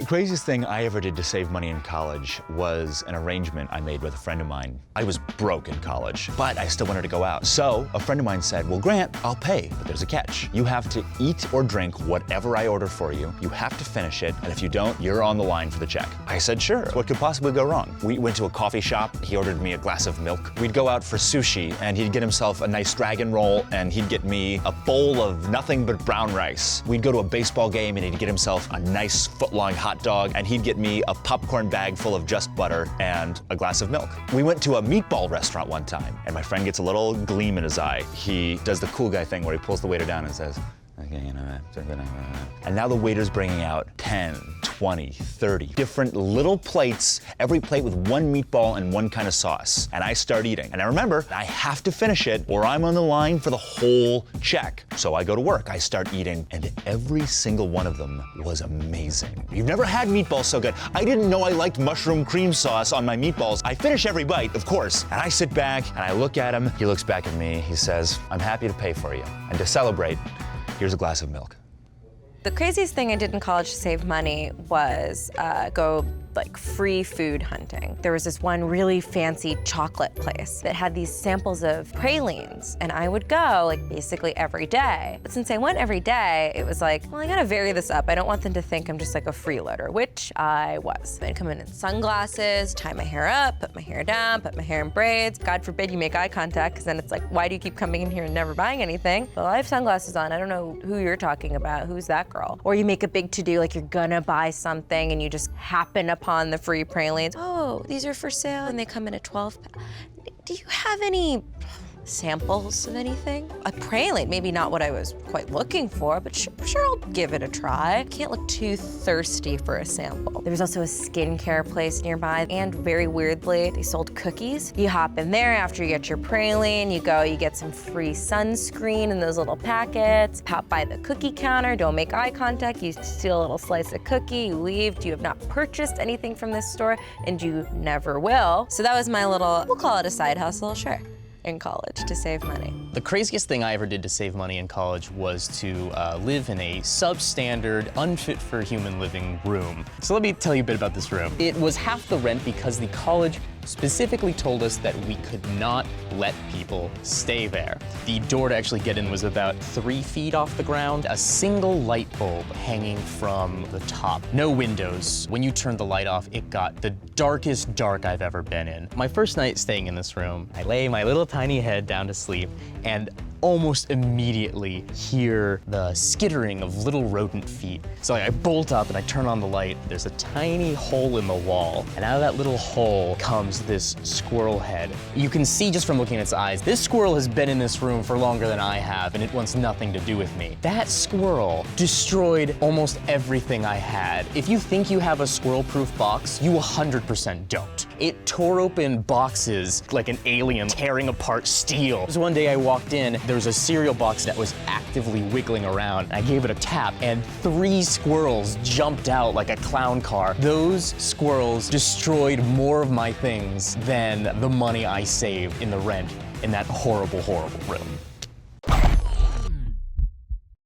The craziest thing I ever did to save money in college was an arrangement I made with a friend of mine. I was broke in college, but I still wanted to go out. So a friend of mine said, well, Grant, I'll pay, but there's a catch. You have to eat or drink whatever I order for you. You have to finish it, and if you don't, you're on the line for the check. I said, sure, what could possibly go wrong? We went to a coffee shop. He ordered me a glass of milk. We'd go out for sushi, and he'd get himself a nice dragon roll, and he'd get me a bowl of nothing but brown rice. We'd go to a baseball game, and he'd get himself a nice foot-long hot dog, and he'd get me a popcorn bag full of just butter and a glass of milk. We went to a meatball restaurant one time, and my friend gets a little gleam in his eye. He does the cool guy thing where he pulls the waiter down and says, okay, and now the waiter's bringing out 10, 20, 30 different little plates, every plate with one meatball and one kind of sauce. And I start eating. And I remember, I have to finish it or I'm on the line for the whole check. So I go to work, I start eating, and every single one of them was amazing. You've never had meatballs so good. I didn't know I liked mushroom cream sauce on my meatballs. I finish every bite, of course, and I sit back and I look at him. He looks back at me, he says, I'm happy to pay for you. And to celebrate, here's a glass of milk. The craziest thing I did in college to save money was go free food hunting. There was this one really fancy chocolate place that had these samples of pralines, and I would go basically every day. But since I went every day, it was like, well, I gotta vary this up. I don't want them to think I'm just like a freeloader, which I was. I'd come in sunglasses, tie my hair up, put my hair down, put my hair in braids. God forbid you make eye contact, because then it's like, why do you keep coming in here and never buying anything? Well, I have sunglasses on. I don't know who you're talking about. Who's that girl? Or you make a big to-do, like you're gonna buy something and you just happen upon the free pralines. Oh, these are for sale and they come in a 12-pack. Do you have any samples of anything? A praline, maybe not what I was quite looking for, but sure I'll give it a try. Can't look too thirsty for a sample. There was also a skincare place nearby, and very weirdly, they sold cookies. You hop in there after you get your praline, you go, you get some free sunscreen in those little packets, pop by the cookie counter, don't make eye contact, you steal a little slice of cookie, you leave. You have not purchased anything from this store, and you never will. So that was my little, we'll call it a side hustle, sure, in college to save money. The craziest thing I ever did to save money in college was to live in a substandard, unfit for human living room. So let me tell you a bit about this room. It was half the rent because the college specifically told us that we could not let people stay there. The door to actually get in was about 3 feet off the ground, a single light bulb hanging from the top. No windows. When you turned the light off, it got the darkest dark I've ever been in. My first night staying in this room, I lay my little tiny head down to sleep and almost immediately hear the skittering of little rodent feet. So I bolt up and I turn on the light. There's a tiny hole in the wall, and out of that little hole comes this squirrel head. You can see just from looking at its eyes, this squirrel has been in this room for longer than I have, and it wants nothing to do with me. That squirrel destroyed almost everything I had. If you think you have a squirrel-proof box, you 100% don't. It tore open boxes like an alien tearing apart steel. So one day I walked in, there was a cereal box that was actively wiggling around. I gave it a tap, and 3 squirrels jumped out like a clown car. Those squirrels destroyed more of my things than the money I saved in the rent in that horrible, horrible room.